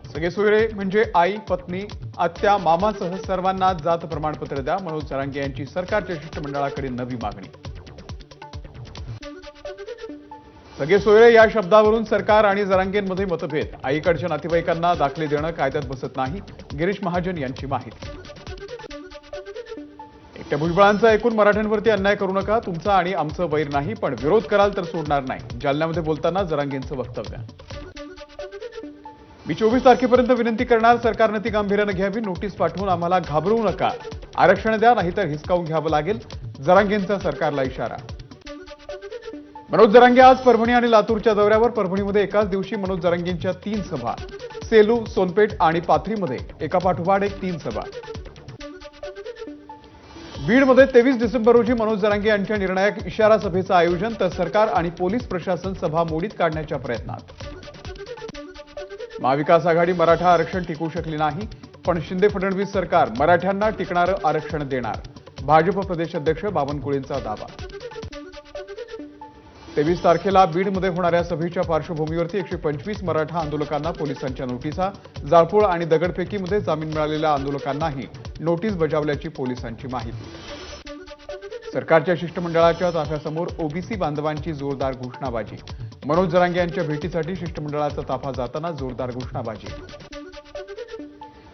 सगळे सोयरे म्हणजे आई, पत्नी, आत्या, मामासह सर्वांना जात प्रमाणपत्र द्या, मनोज जरांगे यांची सरकारच्या शिष्टमंडळाकडे नवी मागणी। सगळे सोयरे या शब्दावरून सरकार आणि जरांगेंमध्ये मतभेद। आईकडच्या नातेवाईकांना दाखले देणं कायद्यात बसत नाही, गिरीश महाजन यांची माहिती। एकट्या भुजबळांचा ऐकून मराठ्यांवरती अन्याय करू नका, तुमचा आणि आमचं वैर नाही, पण विरोध कराल तर सोडणार नाही, जालन्यामध्ये बोलताना जरांगेंचं वक्तव्य। मी 24 तारखेपर्यंत विनंती करणार, सरकारने ती गांभीर्याने घ्यावी, नोटीस पाठवून आम्हाला घाबरवू नका, आरक्षण द्या नाहीतर हिसकावून घ्यावं लागेल, जरांगेंचा सरकारला इशारा। मनोज जरांगे आज परभणी आणि लातूरच्या दौऱ्यावर। परभणीमध्ये एकाच दिवशी मनोज जरांगेंच्या 3 सभा, सेलू, सोनपेठ आणि पाथरीमध्ये एकापाठोपाठ एक 3 सभा। बीडमध्ये 23 डिसेंबर रोजी मनोज जरांगे यांच्या निर्णायक इशारा सभेचं आयोजन, तर सरकार आणि पोलीस प्रशासन सभा मोडीत काढण्याच्या प्रयत्नात। महाविकास आघाडी मराठा आरक्षण टिकवू शकली नाही, पण शिंदे फडणवीस सरकार मराठ्यांना टिकणारं आरक्षण देणार, भाजप प्रदेश अध्यक्ष बावनकुळेंचा दावा। 23 तारखेला बीडमध्ये होणाऱ्या सभेच्या पार्श्वभूमीवरती 125 मराठा आंदोलकांना पोलिसांच्या नोटिसा। जाळपोळ आणि दगडफेकीमध्ये जामीन मिळालेल्या आंदोलकांनाही नोटीस बजावल्याची पोलिसांची माहिती। सरकारच्या शिष्टमंडळाच्या ताफ्यासमोर ओबीसी बांधवांची जोरदार घोषणाबाजी। मनोज जरांगे यांच्या भेटीसाठी शिष्टमंडळाचा ताफा जाताना जोरदार घोषणाबाजी।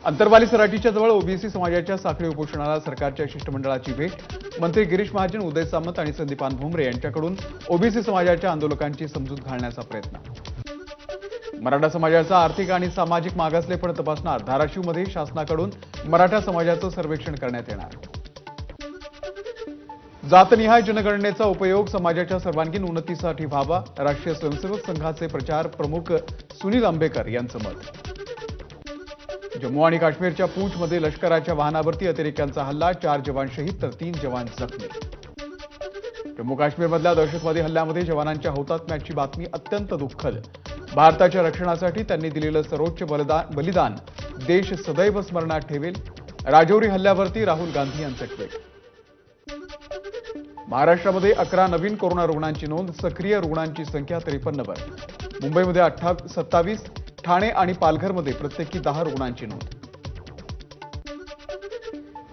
अंतरवाली सराटीच्या जवळ ओबीसी समाजाच्या साखळी उपोषणाला सरकारच्या शिष्टमंडळाची भेट। मंत्री गिरीश महाजन, उदय सामंत आणि संदीपान भुमरे यांच्याकडून ओबीसी समाजाच्या आंदोलकांची समजूत घालण्याचा प्रयत्न। मराठा समाजाचा आर्थिक आणि सामाजिक मागासलेपण तपासणार, धाराशिवमध्ये शासनाकडून मराठा समाजाचं सर्वेक्षण करण्यात येणार। जातनिहाय जनगणनेचा उपयोग समाजाच्या सर्वांगीण उन्नतीसाठी व्हावा, राष्ट्रीय स्वयंसेवक संघाचे प्रचार प्रमुख सुनील आंबेकर यांचं मत। जम्मू आणि काश्मीरच्या पूंछमध्ये लष्कराच्या वाहनावरती अतिरेक्यांचा हल्ला, 4 जवान शहीद तर 3 जवान जखमी। जम्मू काश्मीरमधल्या दहशतवादी हल्ल्यामध्ये जवानांच्या हुतात्म्याची बातमी अत्यंत दुःखद। भारताच्या रक्षणासाठी त्यांनी दिलेलं सर्वोच्च बलिदान देश सदैव स्मरणात ठेवेल, राजौरी हल्ल्यावरती राहुल गांधी यांचं ट्विट। महाराष्ट्रामध्ये 11 नवीन कोरोना रुग्णांची नोंद, सक्रिय रुग्णांची संख्या 53 वर। मुंबईमध्ये 27, ठाणे आणि पालघरमध्ये प्रत्येकी 10 रुग्णांची नोंद।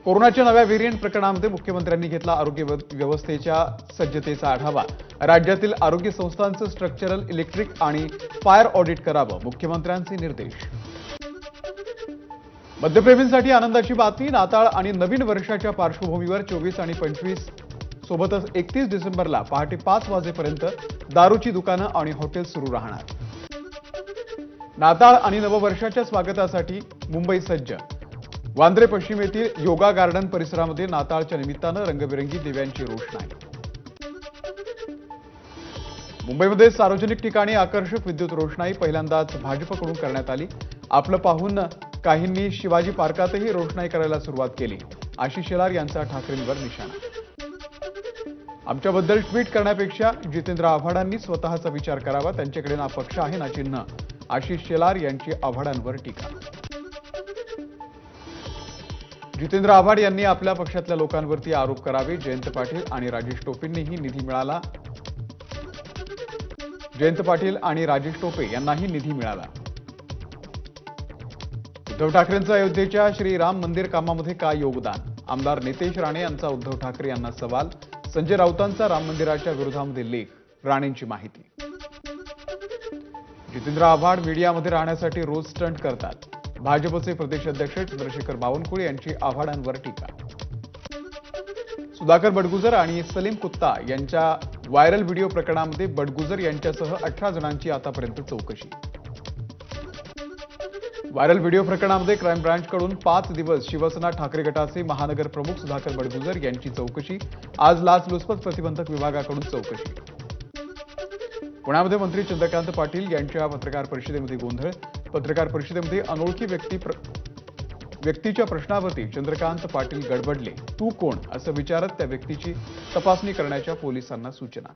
कोरोनाच्या नव्या व्हेरिएंट प्रकरणामध्ये मुख्यमंत्र्यांनी घेतला आरोग्य व्यवस्थेच्या सज्जतेचा आढावा। राज्यातील आरोग्य संस्थांचं स्ट्रक्चरल, इलेक्ट्रिक आणि फायर ऑडिट करावं, मुख्यमंत्र्यांचे निर्देश। मद्यप्रेमींसाठी आनंदाची बातमी, नाताळ आणि नवीन वर्षाच्या पार्श्वभूमीवर 24 आणि 25 सोबतच 31 डिसेंबरला पहाटे 5 वाजेपर्यंत दारूची दुकानं आणि हॉटेल्स सुरू राहणार। नाताळ आणि नववर्षाच्या स्वागतासाठी मुंबई सज्ज। वांद्रे पश्चिम येथील योगा गार्डन परिसरामध्ये नाताळच्या निमित्तानं रंगबिरंगी दिव्यांची रोषणाई। मुंबईमध्ये सार्वजनिक ठिकाणी आकर्षक विद्युत रोषणाई पहिल्यांदाच भाजपकडून करण्यात आली। आपलं पाहून काहींनी शिवाजी पार्कातही रोषणाई करायला सुरुवात केली। आशिष शेलार यांचा ठाकरेंवर निशाणा। आमच्याबद्दल ट्विट करण्यापेक्षा जितेंद्र आव्हाडांनी स्वतःचा विचार करावा, त्यांच्याकडे ना पक्ष आहे ना चिन्ह, आशिष शेलार यांची आव्हाडांवर टीका। जितेंद्र आव्हाड यांनी आपल्या पक्षातल्या लोकांवरती आरोप करावे, जयंत पाटील आणि राजेश टोपेंनीही निधी मिळाला। जयंत पाटील आणि राजेश टोपे यांनाही निधी मिळाला। उद्धव ठाकरेंचं अयोध्येच्या श्रीराम मंदिर कामामध्ये काय योगदान, आमदार नितेश राणे यांचा उद्धव ठाकरे यांना सवाल। संजय राऊतांचा राम मंदिराच्या विरोधामध्ये लेख, राणेंची माहिती। जितेंद्र आव्हाड मीडियामध्ये राहण्यासाठी रोज स्टंट करतात, भाजपचे प्रदेश अध्यक्ष चंद्रशेखर बावनकुळे यांची आव्हाडांवर टीका। सुधाकर बडगुजर आणि सलीम कुत्ता यांच्या व्हायरल व्हिडिओ प्रकरणामध्ये बडगुजर यांच्यासह 18 जणांची आतापर्यंत चौकशी। व्हायरल व्हिडिओ प्रकरणामध्ये क्राईम ब्रांचकडून 5 दिवस शिवसेना ठाकरे गटाचे महानगर प्रमुख सुधाकर बडगुजर यांची चौकशी। आज लाचलुचपत प्रतिबंधक विभागाकडून चौकशी। पुण्यामध्ये मंत्री चंद्रकांत पाटील यांच्या पत्रकार परिषदेमध्ये गोंधळ। पत्रकार परिषदेमध्ये अनोळखी व्यक्तीच्या प्रश्नावरती चंद्रकांत पाटील गडबडले। तू कोण असं विचारत त्या व्यक्तीची तपासणी करण्याच्या पोलिसांना सूचना।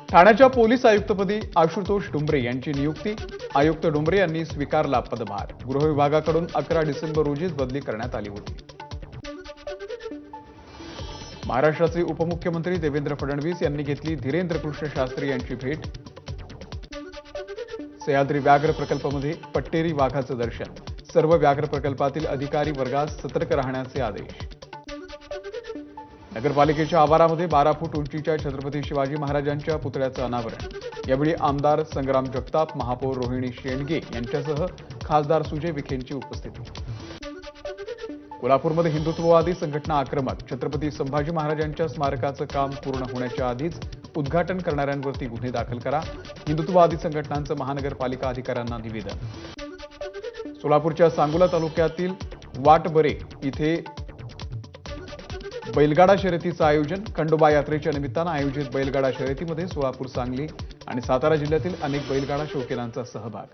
ठाण्याच्या पोलीस आयुक्तपदी आशुतोष डुंबरे यांची नियुक्ती। आयुक्त डुंबरे यांनी स्वीकारला पदभार। गृह विभागाकडून 11 डिसेंबर रोजीच बदली करण्यात आली होती। महाराष्ट्राचे उपमुख्यमंत्री देवेंद्र फडणवीस यांनी घेतली धीरेंद्र कृष्ण शास्त्री यांची भेट। सह्याद्री व्याघ्र प्रकल्पामध्ये पट्टेरी वाघाचं दर्शन, सर्व व्याघ्र प्रकल्पातील अधिकारी वर्गास सतर्क राहण्याचे आदेश. नगरपालिकेच्या आवारामध्ये 12 फूट उंचीच्या छत्रपती शिवाजी महाराजांच्या पुतळ्याचं अनावरण. यावेळी आमदार संग्राम जगताप, महापौर रोहिणी शेंडगे यांच्यासह खासदार सुजय विखेंची उपस्थिती. कोल्हापूरमध्ये हिंदुत्ववादी संघटना आक्रमक. छत्रपती संभाजी महाराजांच्या स्मारकाचं काम पूर्ण होण्याच्या आधीच उद्घाटन करणाऱ्यांवरती गुन्हे दाखल करा. हिंदुत्ववादी संघटनांचं महानगरपालिका अधिकाऱ्यांना निवेदन. सोलापूरच्या सांगोला तालुक्यातील वाटबरे इथे बैलगाडा शर्यतीचं आयोजन. खंडोबा यात्रेच्या निमित्तानं आयोजित बैलगाडा शर्यतीमध्ये सोलापूर, सांगली आणि सातारा जिल्ह्यातील अनेक बैलगाडा शौकीनांचा सहभाग.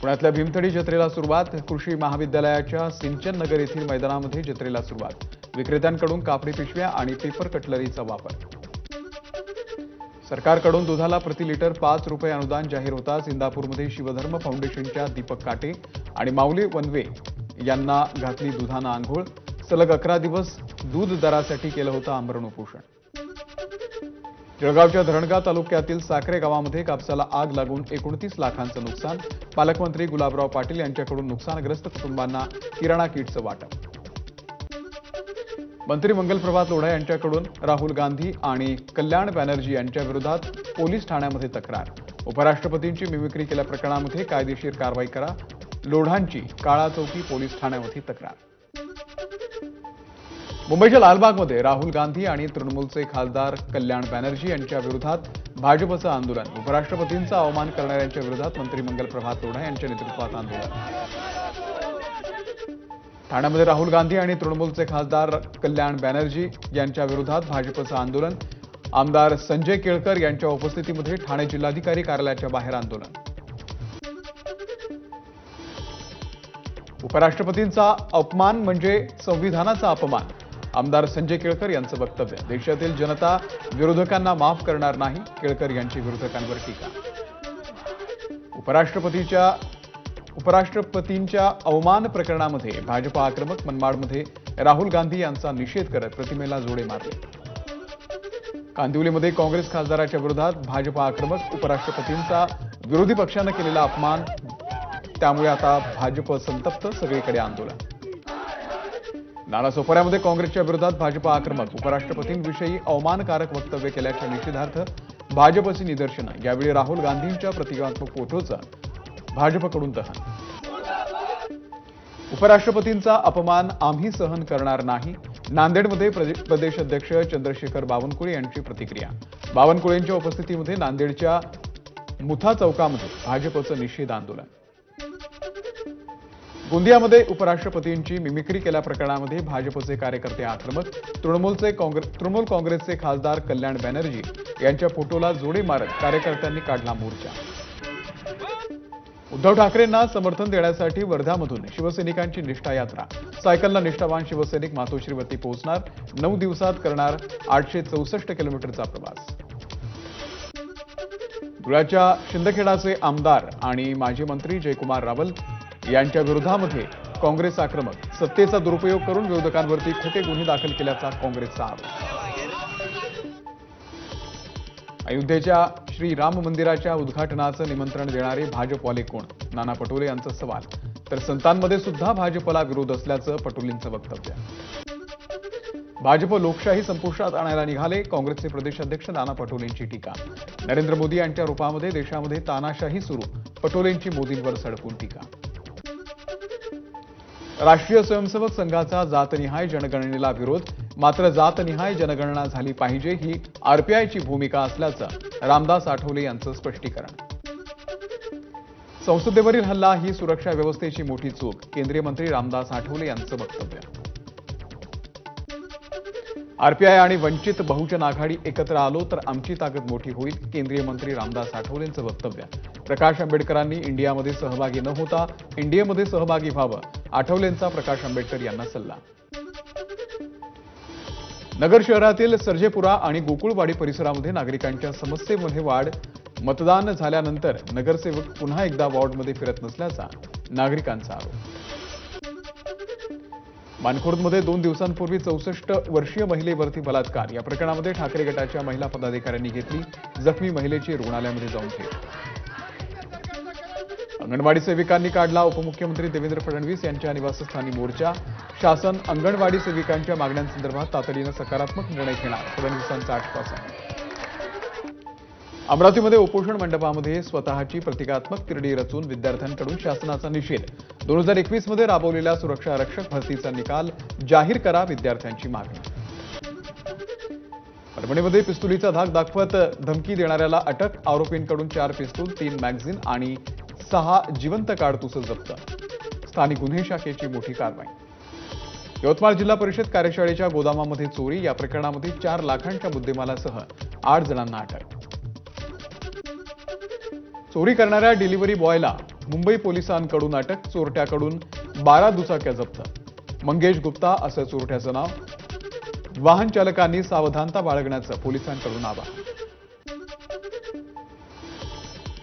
पुण्यातल्या भीमथडी जत्रेला सुरुवात. कृषी महाविद्यालयाच्या सिंचन नगर येथील मैदानामध्ये जत्रेला सुरुवात. विक्रेत्यांकडून कापडी पिशव्या आणि पेपर कटलरीचा वापर. सरकारकडून दुधाला प्रति लिटर 5 रुपये अनुदान जाहीर होताच इंदापूरमध्ये शिवधर्म फाउंडेशनच्या दीपक काटे आणि माऊली वनवे यांना घातली दुधानं आंघोळ. सलग 11 दिवस दूध दरासाठी केलं होतं आमरण उपोषण. जळगावच्या धरणगाव तालुक्यातील साखरे गावामध्ये कापसाला आग लागून 29 लाखांचं नुकसान. पालकमंत्री गुलाबराव पाटील यांच्याकडून नुकसानग्रस्त कुटुंबांना किराणा किटचं वाटप. मंत्री मंगलप्रभात लोढा यांच्याकडून राहुल गांधी आणि कल्याण बॅनर्जी यांच्या विरोधात पोलीस ठाण्यामध्ये तक्रार. उपराष्ट्रपतींची मिमिक्री केल्याप्रकरणामध्ये कायदेशीर कारवाई करा. लोढांची काळा चौकी पोलीस ठाण्यामध्ये तक्रार. मुंबईच्या लालबागमध्ये राहुल गांधी आणि तृणमूलचे खासदार कल्याण बॅनर्जी यांच्या विरोधात भाजपचं आंदोलन. उपराष्ट्रपतींचा अवमान करणाऱ्यांच्या विरोधात मंत्री मंगलप्रभात लोढा यांच्या नेतृत्वात आंदोलन. ठाण्यामध्ये राहुल गांधी आणि तृणमूलचे खासदार कल्याण बॅनर्जी यांच्या विरोधात भाजपचं आंदोलन. आमदार संजय केळकर यांच्या उपस्थितीमध्ये ठाणे जिल्हाधिकारी कार्यालयाच्या बाहेर आंदोलन. उपराष्ट्रपतींचा अपमान म्हणजे संविधानाचा अपमान. आमदार संजय केळकर यांचं वक्तव्य. देशातील जनता विरोधकांना माफ करणार नाही. केळकर यांची विरोधकांवर टीका. उपराष्ट्रपतींच्या अवमान प्रकरणामध्ये भाजप आक्रमक. मनमाडमध्ये राहुल गांधी यांचा निषेध करत प्रतिमेला जोडे मारले. कांदिवलीमध्ये काँग्रेस खासदाराच्या विरोधात भाजप आक्रमक. उपराष्ट्रपतींचा विरोधी पक्षानं केलेला अपमान, त्यामुळे आता भाजप संतप्त. सगळीकडे आंदोलन. नालासोपाऱ्यामध्ये काँग्रेसच्या विरोधात भाजप आक्रमक. उपराष्ट्रपतींविषयी अवमानकारक वक्तव्य केल्याच्या निषेधार्थ भाजपची निदर्शनं. यावेळी राहुल गांधींच्या प्रतिकात्मक फोटोचं भाजपकडून दहन. उपराष्ट्रपतींचा अपमान आम्ही सहन करणार नाही. नांदेडमध्ये प्रदेशाध्यक्ष चंद्रशेखर बावनकुळे यांची प्रतिक्रिया. बावनकुळेंच्या उपस्थितीमध्ये नांदेडच्या मुथा चौकामध्ये भाजपचं निषेध आंदोलन. गोंदियामध्ये उपराष्ट्रपतींची मिमिक्री केल्याप्रकरणामध्ये भाजपचे कार्यकर्ते आक्रमक. तृणमूल काँग्रेसचे खासदार कल्याण बॅनर्जी यांच्या फोटोला जोडे मारत कार्यकर्त्यांनी काढला मोर्चा. उद्धव ठाकरेंना समर्थन देण्यासाठी वर्ध्यामधून शिवसैनिकांची निष्ठा यात्रा. सायकलला निष्ठावान शिवसैनिक मातोश्रीवरती पोहोचणार. 9 दिवसात करणार 864 किलोमीटरचा प्रवास. धुळ्याच्या शिंदखेडाचे आमदार आणि माजी मंत्री जयकुमार रावल यांच्या विरोधामध्ये काँग्रेस आक्रमक. सत्तेचा दुरुपयोग करून विरोधकांवरती खोटे गुन्हे दाखल केल्याचा काँग्रेसचा आरोप. अयोध्येच्या श्रीराम मंदिराच्या उद्घाटनाचं निमंत्रण देणारे भाजपवाले कोण? नाना पटोले यांचा सवाल. तर संतांमध्ये सुद्धा भाजपला विरोध असल्याचं पटोलेंचं वक्तव्य. भाजप लोकशाही संपुष्टात आणायला निघाले. काँग्रेसचे प्रदेशाध्यक्ष नाना पटोलेंची टीका. नरेंद्र मोदी यांच्या रूपामध्ये देशामध्ये तानाशाही सुरू. पटोलेंची मोदींवर सडकून टीका. राष्ट्रीय स्वयंसेवक संघाचा जातनिहाय जनगणनेला विरोध. मात्र जातनिहाय जनगणना झाली पाहिजे ही आरपीआयची भूमिका असल्याचं रामदास आठवले यांचं स्पष्टीकरण. संसदेवरील हल्ला ही सुरक्षा व्यवस्थेची मोठी चूक. केंद्रीय मंत्री रामदास आठवले यांचं वक्तव्य. आरपीआय आणि वंचित बहुजन आघाडी एकत्र आलो तर आमची ताकद मोठी होईल. केंद्रीय मंत्री रामदास आठवलेंचं वक्तव्य. प्रकाश आंबेडकरांनी इंडियामध्ये सहभागी न होता इंडियामध्ये सहभागी व्हावं. आठवलेंचा प्रकाश आंबेडकर यांना सल्ला. नगर शहरातील सर्जेपुरा आणि गोकुळवाडी परिसरामध्ये नागरिकांच्या समस्येमध्ये वाढ. मतदान झाल्यानंतर नगरसेवक पुन्हा एकदा वॉर्डमध्ये फिरत नसल्याचा नागरिकांचा आरोप. मानखुर्दमध्ये 2 दिवसांपूर्वी 64 वर्षीय महिलेवरती बलात्कार. या प्रकरणामध्ये ठाकरे गटाच्या महिला पदाधिकाऱ्यांनी घेतली जखमी महिलेची रुग्णालयामध्ये जाऊन भेट. अंगणवाडी सेविकांनी काढला उपमुख्यमंत्री देवेंद्र फडणवीस यांच्या निवासस्थानी मोर्चा. शासन अंगणवाडी सेविकांच्या मागण्यांसंदर्भात तातडीनं सकारात्मक निर्णय घेणार, फडणवीसांचा आश्वासन. अमरावतीमध्ये उपोषण मंडपामध्ये स्वतःची प्रतिकात्मक तिरडी रचून विद्यार्थ्यांकडून शासनाचा निषेध. 2021 मध्ये राबवलेल्या सुरक्षा आरक्षक भरतीचा निकाल जाहीर करा, विद्यार्थ्यांची मागणी. परभणीमध्ये पिस्तुलीचा धाक दाखवत धमकी देणाऱ्याला अटक. आरोपींकडून 4 पिस्तूल, 3 मॅगझिन आणि 6 जिवंत काडतुसं जप्त. स्थानिक गुन्हे शाखेची मोठी कारवाई. यवतमाळ जिल्हा परिषद कार्यशाळेच्या गोदामामध्ये चोरी. या प्रकरणामध्ये 4 लाखांच्या मुद्देमालासह 8 जणांना अटक. चोरी करणाऱ्या डिलिव्हरी बॉयला मुंबई पोलिसांकडून अटक. चोरट्याकडून 12 दुचाक्या जप्त. मंगेश गुप्ता असं चोरट्याचं नाव. वाहन चालकांनी सावधानता बाळगण्याचं पोलिसांकडून आवाहन.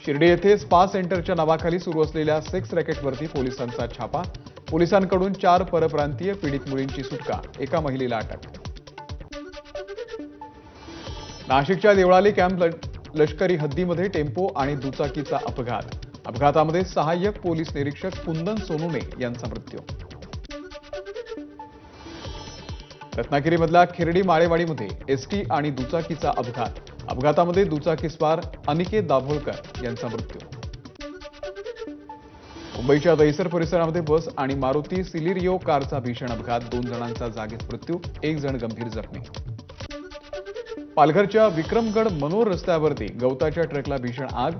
शिर्डी येथे स्पा सेंटरच्या नावाखाली सुरू असलेल्या सेक्स रॅकेटवरती पोलिसांचा छापा. पोलिसांकडून 4 परप्रांतीय पीडित मुलींची सुटका. एका महिलेला अटक. नाशिकच्या देवळाली कॅम्प लष्करी हद्दीमध्ये टेम्पो आणि दुचाकीचा अपघात. अपघातामध्ये सहाय्यक पोलीस निरीक्षक कुंदन सोनुने यांचा मृत्यू. रत्नागिरीमधल्या खिरडी माळेवाडीमध्ये एसटी आणि दुचाकीचा अपघात. अपघातामध्ये दुचाकीस्वार अनिकेत दाभोळकर यांचा मृत्यू. मुंबईच्या दहिसर परिसरामध्ये बस आणि मारुती सिलिरियो कारचा भीषण अपघात. 2 जणांचा जागीच मृत्यू, 1 जण गंभीर जखमी. पालघरच्या विक्रमगड मनोर रस्त्यावरती गवताच्या ट्रकला भीषण आग.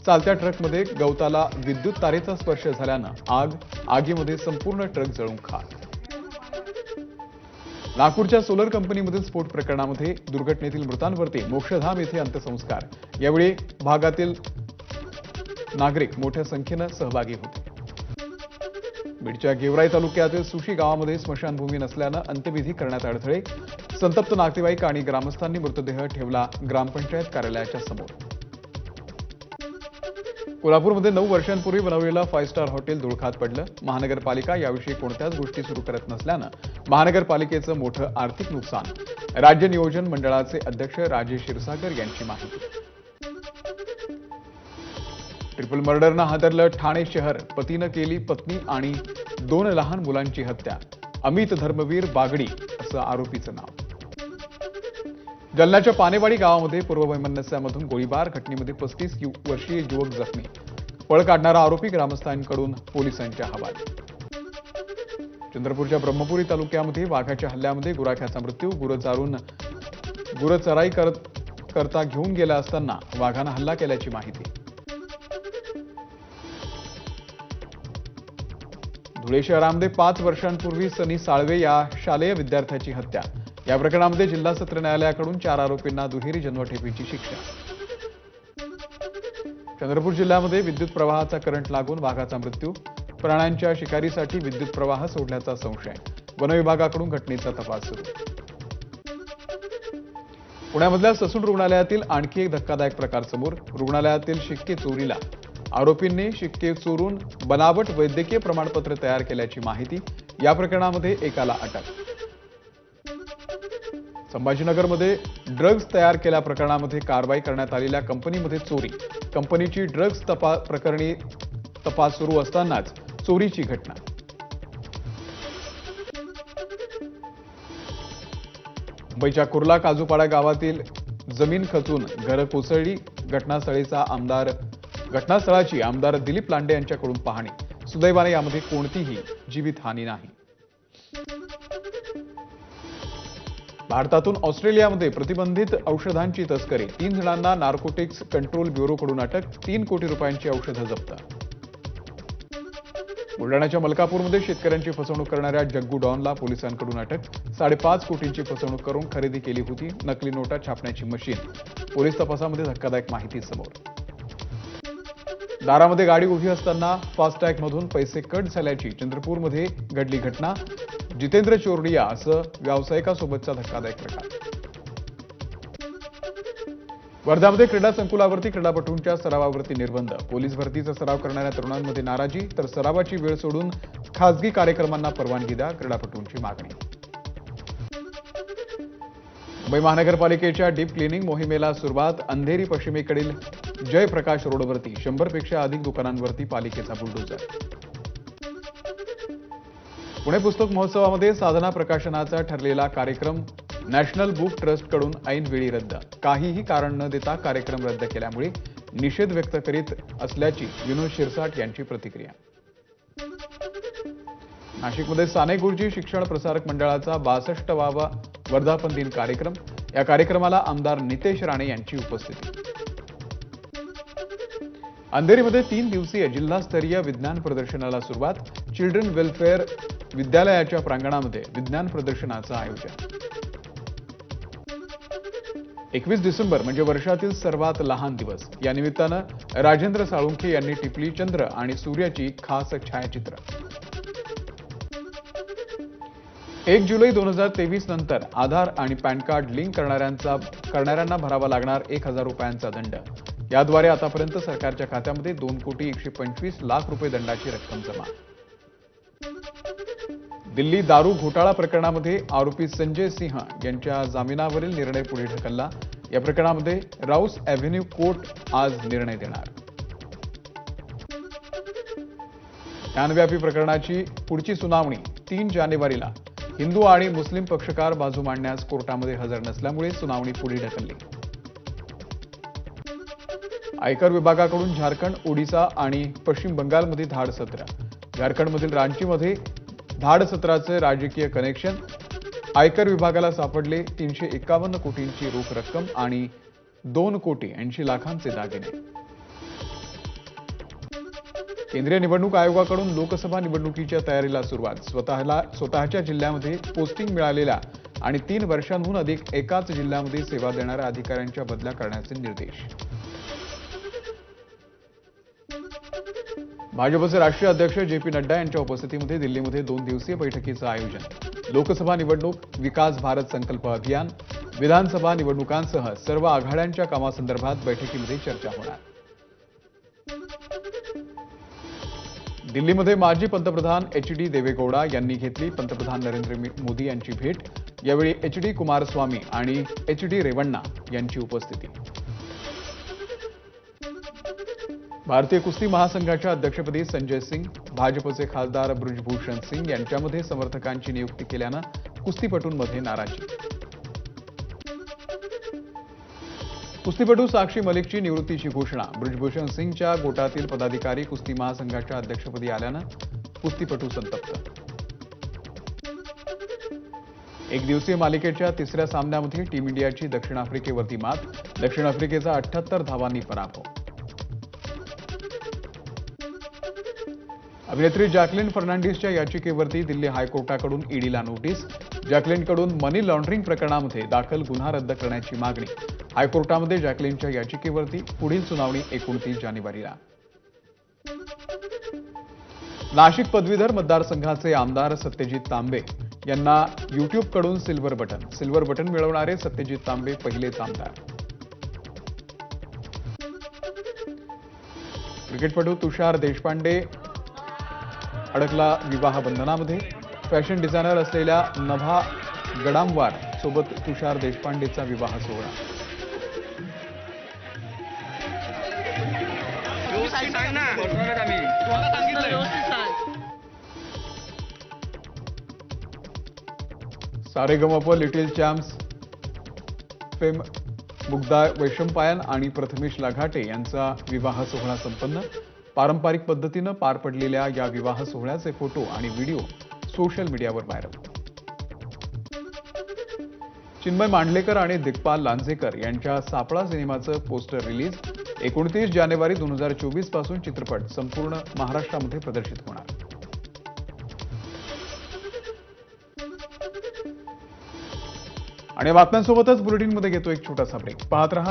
चालत्या ट्रकमध्ये गवताला विद्युत तारेचा स्पर्श झाल्यानं आगीमध्ये संपूर्ण ट्रक जळून खाक. नागपूरच्या सोलर कंपनीमधील स्फोट प्रकरणामध्ये दुर्घटनेतील मृतांवरती मोक्षधाम येथे अंत्यसंस्कार. यावेळी भागातील नागरिक मोठ्या संख्येनं सहभागी होते. बीडच्या गेवराई तालुक्यातील सुशी गावामध्ये स्मशानभूमी नसल्यानं अंत्यविधी करण्यात अडथळे. संतप्त नातेवाईक आणि ग्रामस्थांनी मृतदेह ठेवला ग्रामपंचायत कार्यालयाच्या समोर. कोल्हापूरमध्ये 9 वर्षांपूर्वी बनवलेलं 5 स्टार हॉटेल धुळखात पडलं. महानगरपालिका याविषयी कोणत्याच गोष्टी सुरू करत नसल्यानं महानगरपालिकेचं मोठं आर्थिक नुकसान. राज्य नियोजन मंडळाचे अध्यक्ष राजेश क्षीरसागर यांची माहिती. ट्रिपल मर्डरनं हादरलं ठाणे शहर. पतीनं केली पत्नी आणि 2 लहान मुलांची हत्या. अमित धर्मवीर बागडी असं आरोपीचं नाव. जालन्याच्या पानेवाडी गावामध्ये पूर्ववैमनस्यामधून गोळीबार. घटनेमध्ये 35 वर्षीय युवक जखमी. पळ काढणारा आरोपी ग्रामस्थांकडून पोलिसांच्या हवाली. चंद्रपूरच्या ब्रह्मपुरी तालुक्यामध्ये वाघाच्या हल्ल्यामध्ये गुराख्याचा मृत्यू. गुरं चराई करता घेऊन गेला असताना वाघानं हल्ला केल्याची माहिती. धुळे शहरामध्ये 5 वर्षांपूर्वी सनी साळवे या शालेय विद्यार्थ्याची हत्या. या प्रकरणामध्ये जिल्हा सत्र न्यायालयाकडून 4 आरोपींना दुहेरी जन्मठेपेची शिक्षा. चंद्रपूर जिल्ह्यामध्ये विद्युत प्रवाहाचा करंट लागून वाघाचा मृत्यू. प्राण्यांच्या शिकारीसाठी विद्युत प्रवाह सोडल्याचा संशय. वन विभागाकडून घटनेचा तपास सुरू. पुण्यामधल्या ससून रुग्णालयातील आणखी एक धक्कादायक प्रकार समोर. रुग्णालयातील शिक्के चोरीला. आरोपींनी शिक्के चोरून बनावट वैद्यकीय प्रमाणपत्र तयार केल्याची माहिती. या प्रकरणामध्ये एकाला अटक. संभाजीनगरमध्ये ड्रग्ज तयार केल्या प्रकरणामध्ये कारवाई करण्यात आलेल्या कंपनीमध्ये चोरी. कंपनीची ड्रग्ज प्रकरणी तपास सुरू असतानाच चोरीची घटना. मुंबईच्या कुर्ला काजूपाडा गावातील जमीन खचून घरं कोसळली. घटनास्थळाची आमदार दिलीप लांडे यांच्याकडून पाहणी. सुदैवाने यामध्ये कोणतीही जीवितहानी नाही. भारतातून ऑस्ट्रेलियामध्ये प्रतिबंधित औषधांची तस्करी. 3 जणांना नार्कोटिक्स कंट्रोल ब्युरोकडून अटक. 3 कोटी रुपयांची औषधं जप्त. बुलढाण्याच्या मलकापूरमध्ये शेतकऱ्यांची फसवणूक करणाऱ्या जग्गू डॉनला पोलिसांकडून अटक. 5.5 कोटींची फसवणूक करून खरेदी केली होती नकली नोटा छापण्याची मशीन. पोलीस तपासामध्ये धक्कादायक माहिती समोर. दारामध्ये गाडी उभी असताना फास्टॅगमधून पैसे कट झाल्याची चंद्रपूरमध्ये घडली घटना. जितेंद्र चोरडिया असं व्यावसायिकासोबतचा धक्कादायक प्रकार. वर्ध्यामध्ये क्रीडा संकुलावरती क्रीडापटूंच्या सरावावरती निर्बंध. पोलीस भरतीचा सराव करणाऱ्या तरुणांमध्ये नाराजी, तर सरावाची वेळ सोडून खासगी कार्यक्रमांना परवानगी द्या, क्रीडापटूंची मागणी. मुंबई महानगरपालिकेच्या डीप क्लिनिंग मोहिमेला सुरुवात. अंधेरी पश्चिमेकडील जयप्रकाश रोडवरती 100 पेक्षा अधिक दुकानांवरती पालिकेचा बुलडोझर. पुणे पुस्तक महोत्सवामध्ये साधना प्रकाशनाचा ठरलेला कार्यक्रम नॅशनल बुक ट्रस्टकडून ऐनवेळी रद्द. काहीही कारण न देता कार्यक्रम रद्द केल्यामुळे निषेध व्यक्त करीत असल्याची विनोद शिरसाट यांची प्रतिक्रिया. नाशिकमध्ये साने गुरुजी शिक्षण प्रसारक मंडळाचा 62वा वर्धापन दिन कार्यक्रम. या कार्यक्रमाला आमदार नितेश राणे यांची उपस्थिती. अंधेरीमध्ये 3 दिवसीय जिल्हास्तरीय विज्ञान प्रदर्शनाला सुरुवात. चिल्ड्रन वेलफेअर विद्यालयाच्या प्रांगणामध्ये विज्ञान प्रदर्शनाचं आयोजन. 21 डिसेंबर म्हणजे वर्षातील सर्वात लहान दिवस. या निमित्तानं राजेंद्र साळुंखे यांनी टिपली चंद्र आणि सूर्याची खास छायाचित्र. 1 जुलै 2023 नंतर आधार आणि पॅन कार्ड लिंक करणाऱ्यांना भरावा लागणार 1,000 रुपयांचा दंड. याद्वारे आतापर्यंत सरकारच्या खात्यामध्ये 2,125,00,000 रुपये दंडाची रक्कम जमा. दिल्ली दारू घोटाळा प्रकरणामध्ये आरोपी संजय सिंह यांच्या जामिनावरील निर्णय पुढे ढकलला. या प्रकरणामध्ये राऊस अॅव्हेन्यू कोर्ट आज निर्णय देणार. ज्ञानव्यापी प्रकरणाची पुढची सुनावणी 3 जानेवारीला. हिंदू आणि मुस्लिम पक्षकार बाजू मांडण्यास कोर्टामध्ये हजर नसल्यामुळे सुनावणी पुढे ढकलली. आयकर विभागाकडून झारखंड, ओडिशा आणि पश्चिम बंगालमध्ये धाड सत्र. झारखंडमधील रांचीमध्ये धाड सत्राचे राजकीय कनेक्शन. आयकर विभागाला सापडले 351 कोटींची रोख रक्कम आणि 2,80,00,000 दागिने. केंद्रीय निवडणूक आयोगाकडून लोकसभा निवडणुकीच्या तयारीला सुरुवात. स्वतःच्या जिल्ह्यामध्ये पोस्टिंग मिळालेल्या आणि 3 वर्षांहून अधिक एकाच जिल्ह्यामध्ये सेवा देणाऱ्या अधिकाऱ्यांच्या बदल्या करण्याचे निर्देश. भाजपचे राष्ट्रीय अध्यक्ष जे.पी. नड्डा यांच्या उपस्थितीमध्ये दिल्लीमध्ये 2 दिवसीय बैठकीचं आयोजन. लोकसभा निवडणूक, विकास भारत संकल्प अभियान, विधानसभा निवडणुकांसह सर्व आघाड्यांच्या कामासंदर्भात बैठकीमध्ये चर्चा होणार. दिल्लीमध्ये माजी पंतप्रधान एच.डी. देवेगौडा यांनी घेतली पंतप्रधान नरेंद्र मोदी यांची भेट. यावेळी एच.डी. कुमारस्वामी आणि एच.डी. रेवण्णा यांची उपस्थिती. भारतीय कुस्ती महासंघाच्या अध्यक्षपदी संजय सिंग, भाजपचे खासदार ब्रिजभूषण सिंग यांच्यामध्ये समर्थकांची नियुक्ती केल्यानं कुस्तीपटूंमध्ये नाराजी. कुस्तीपटू साक्षी मलिकची निवृत्तीची घोषणा. ब्रिजभूषण सिंगच्या गोटातील पदाधिकारी कुस्ती महासंघाच्या अध्यक्षपदी आल्यानं कुस्तीपटू संतप्त. 1 दिवसीय मालिकेच्या 3ऱ्या सामन्यामध्ये टीम इंडियाची दक्षिण आफ्रिकेवरती मात. दक्षिण आफ्रिकेचा 78 धावांनी पराभव. अभिनेत्री जॅकलिन फर्नांडिसच्या याचिकेवरती दिल्ली हायकोर्टाकडून ईडीला नोटीस. जॅकलिनकडून मनी लॉन्ड्रिंग प्रकरणामध्ये दाखल गुन्हा रद्द करण्याची मागणी. हायकोर्टामध्ये जॅकलिनच्या याचिकेवरती पुढील सुनावणी 29 जानेवारीला. नाशिक पदवीधर मतदारसंघाचे आमदार सत्यजित तांबे यांना युट्यूबकडून सिल्वर बटन. सिल्वर बटन मिळवणारे सत्यजित तांबे पहिलेच आमदार. क्रिकेटपटू तुषार देशपांडे अडकला विवाह बंधनामध्ये. फॅशन डिझायनर असलेल्या नभा गडामवार सोबत तुषार देशपांडेचा विवाह सोहळा. Saregamapa little champs fame Mugdha Vaishampayan आणि प्रथमेश लाघाटे यांचा विवाह सोहळा संपन्न. पारंपरिक पद्धतीनं पार पडलेल्या या विवाह सोहळ्याचे फोटो आणि व्हिडिओ सोशल मीडियावर व्हायरल. चिन्मय मांडलेकर आणि दिग्पाल लांजेकर यांच्या सापळा सिनेमाचं पोस्टर रिलीज. 29 जानेवारी 2024 पासून चित्रपट संपूर्ण महाराष्ट्रामध्ये प्रदर्शित होणार. आणि बातम्यांसोबतच बुलेटिनमध्ये घेतो एक छोटासा ब्रेक. पाहत रहा